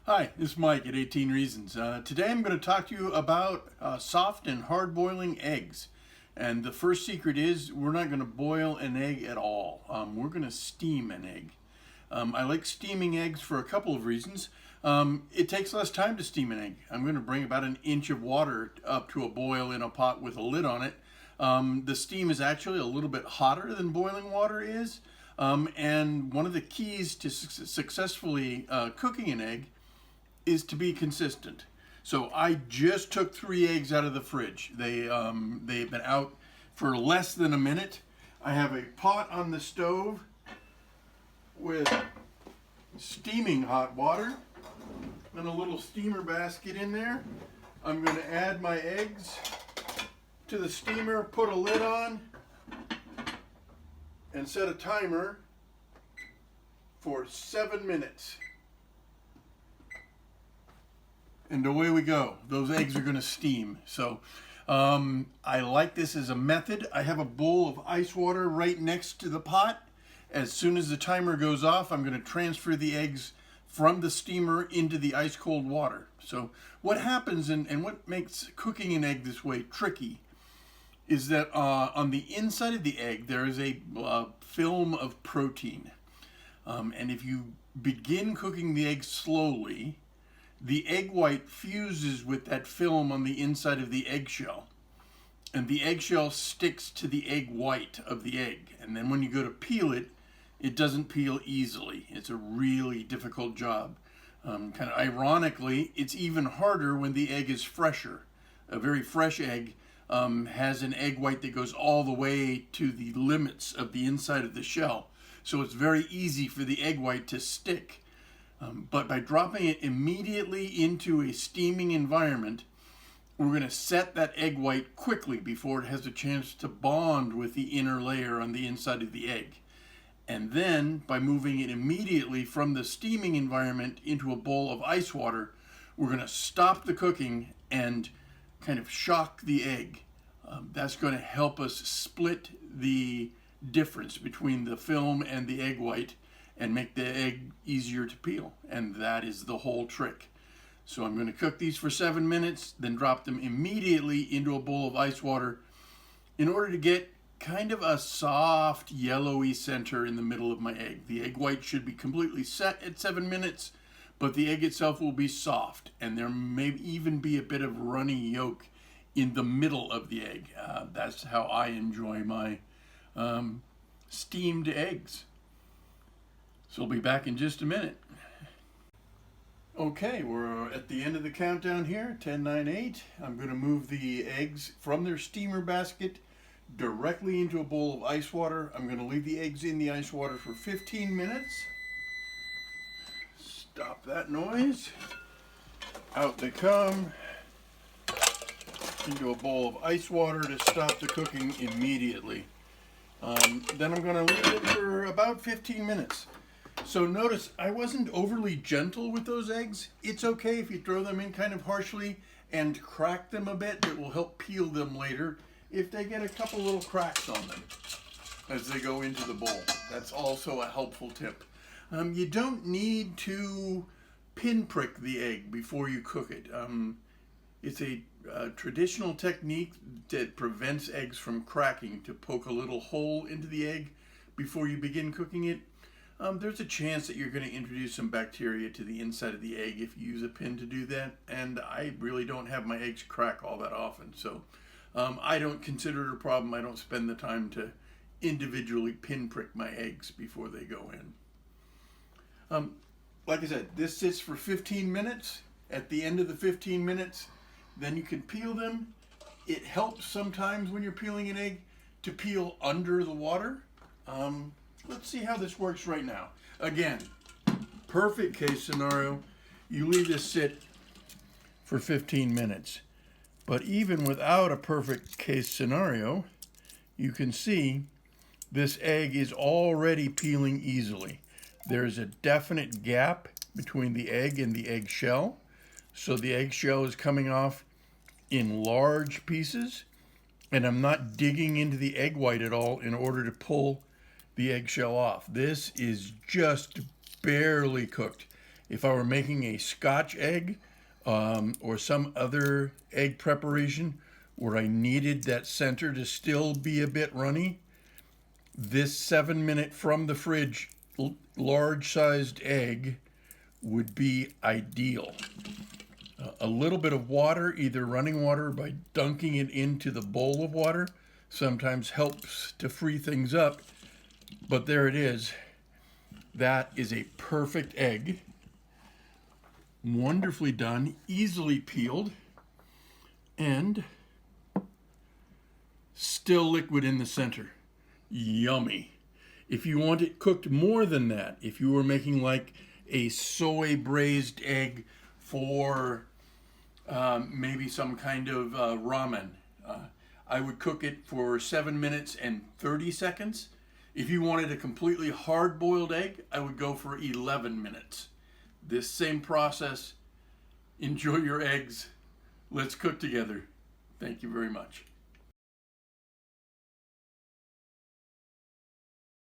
Hi, this is Mike at 18 Reasons. Today I'm going to talk to you about soft and hard boiling eggs. And the first secret is we're not going to boil an egg at all. We're going to steam an egg. I like steaming eggs for a couple of reasons. It takes less time to steam an egg. I'm going to bring about an inch of water up to a boil in a pot with a lid on it. The steam is actually a little bit hotter than boiling water is. And one of the keys to successfully cooking an egg is to be consistent. So I just took 3 eggs out of the fridge. They've been out for less than a minute. I have a pot on the stove with steaming hot water and a little steamer basket in there. I'm going to add my eggs to the steamer, put a lid on, and set a timer for 7 minutes. And away we go. Those eggs are going to steam. So I like this as a method. I have a bowl of ice water right next to the pot. As soon as the timer goes off, I'm going to transfer the eggs from the steamer into the ice cold water. So what happens and what makes cooking an egg this way tricky is that on the inside of the egg there is a film of protein. And if you begin cooking the egg slowly, the egg white fuses with that film on the inside of the eggshell, and the eggshell sticks to the egg white of the egg. And then when you go to peel it, it doesn't peel easily. It's a really difficult job. Kind of ironically, it's even harder when the egg is fresher. A very fresh egg has an egg white that goes all the way to the limits of the inside of the shell. So it's very easy for the egg white to stick. But by dropping it immediately into a steaming environment, we're going to set that egg white quickly before it has a chance to bond with the inner layer on the inside of the egg. And then, by moving it immediately from the steaming environment into a bowl of ice water, we're going to stop the cooking and kind of shock the egg. That's going to help us split the difference between the film and the egg white and make the egg easier to peel. And that is the whole trick. So I'm going to cook these for 7 minutes, then drop them immediately into a bowl of ice water in order to get kind of a soft yellowy center in the middle of my egg. The egg white should be completely set at 7 minutes, but the egg itself will be soft, and there may even be a bit of runny yolk in the middle of the egg. That's how I enjoy my steamed eggs. So I'll be back in just a minute. Okay, we're at the end of the countdown here, 10, 9, 8. I'm going to move the eggs from their steamer basket directly into a bowl of ice water. I'm going to leave the eggs in the ice water for 15 minutes. Stop that noise. Out they come into a bowl of ice water to stop the cooking immediately. Then I'm going to leave it for about 15 minutes. So notice I wasn't overly gentle with those eggs. It's okay if you throw them in kind of harshly and crack them a bit. It will help peel them later if they get a couple little cracks on them as they go into the bowl. That's also a helpful tip. You don't need to pinprick the egg before you cook it. It's a traditional technique that prevents eggs from cracking, to poke a little hole into the egg before you begin cooking it. There's a chance that you're going to introduce some bacteria to the inside of the egg if you use a pin to do that, and I really don't have my eggs crack all that often, so I don't consider it a problem. I don't spend the time to individually pinprick my eggs before they go in. Like I said, this sits for 15 minutes. At the end of the 15 minutes, then you can peel them. It helps sometimes when you're peeling an egg to peel under the water. Let's see how this works right now. Again, perfect case scenario, you leave this sit for 15 minutes. But even without a perfect case scenario, you can see this egg is already peeling easily. There's a definite gap between the egg and the egg shell. So the eggshell is coming off in large pieces, and I'm not digging into the egg white at all in order to pull the eggshell off. This is just barely cooked. If I were making a Scotch egg or some other egg preparation where I needed that center to still be a bit runny, this 7-minute from the fridge large sized egg would be ideal. A little bit of water, either running water by dunking it into the bowl of water, sometimes helps to free things up. But there it is. That is a perfect egg. Wonderfully done, easily peeled, and still liquid in the center. Yummy. If you want it cooked more than that, if you were making like a soy braised egg for maybe some kind of ramen, I would cook it for 7 minutes and 30 seconds. If you wanted a completely hard-boiled egg, I would go for 11 minutes. This same process. Enjoy your eggs. Let's cook together. Thank you very much.